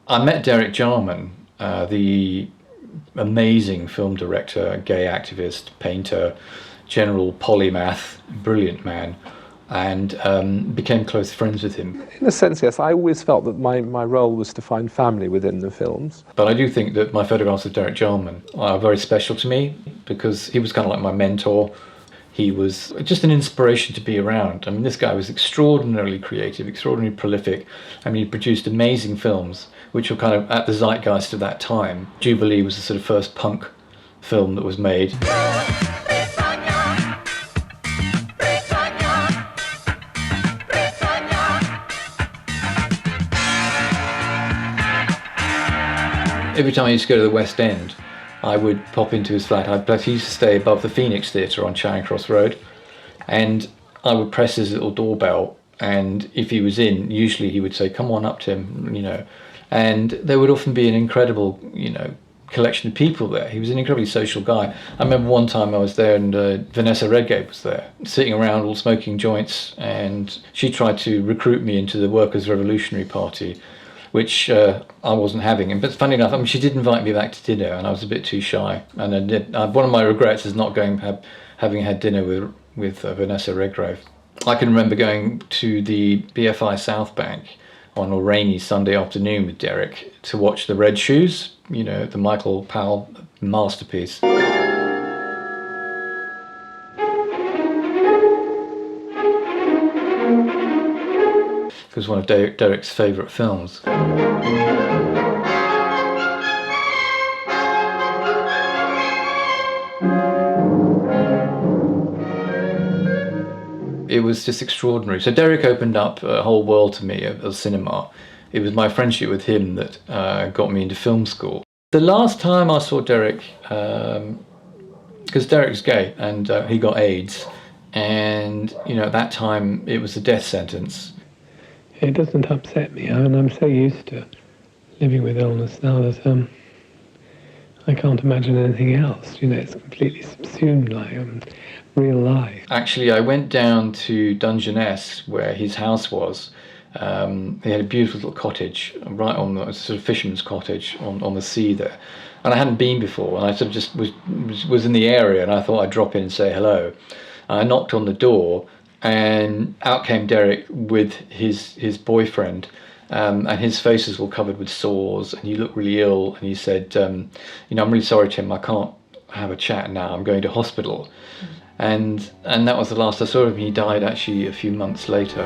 I met Derek Jarman, the amazing film director, gay activist, painter, general polymath, brilliant man, and became close friends with him. In a sense, yes. I always felt that my role was to find family within the films. But I do think that my photographs of Derek Jarman are very special to me because he was kind of like my mentor. He was just an inspiration to be around. I mean, this guy was extraordinarily creative, extraordinarily prolific. I mean, he produced amazing films, which were kind of at the zeitgeist of that time. Jubilee was the sort of first punk film that was made. Every time I used to go to the West End, I would pop into his flat. He used to stay above the Phoenix Theatre on Charing Cross Road, and I would press his little doorbell, and if he was in, usually he would say, "Come on up, Tim," and there would often be an incredible, collection of people there. He was an incredibly social guy. I remember one time I was there and Vanessa Redgrave was there, sitting around all smoking joints, and she tried to recruit me into the Workers' Revolutionary Party, which I wasn't having. But funny enough, she did invite me back to dinner, and I was a bit too shy. And one of my regrets is not having had dinner with Vanessa Redgrave. I can remember going to the BFI South Bank on a rainy Sunday afternoon with Derek to watch The Red Shoes, the Michael Powell masterpiece. It was one of Derek's favourite films. It was just extraordinary. So Derek opened up a whole world to me of cinema. It was my friendship with him that got me into film school. The last time I saw Derek, because Derek's gay and he got AIDS, and at that time it was a death sentence. It doesn't upset me, and I'm so used to living with illness now that I can't imagine anything else. It's completely subsumed like real life. Actually, I went down to Dungeness, where his house was. He had a beautiful little cottage right on the sort of fisherman's cottage on the sea there, and I hadn't been before, and I sort of just was in the area, and I thought I'd drop in and say hello. I knocked on the door, and out came Derek with his boyfriend, and his faces were covered with sores, and he looked really ill, and he said, "I'm really sorry, Tim, I can't have a chat now. I'm going to hospital." And that was the last I saw of him. He died actually a few months later.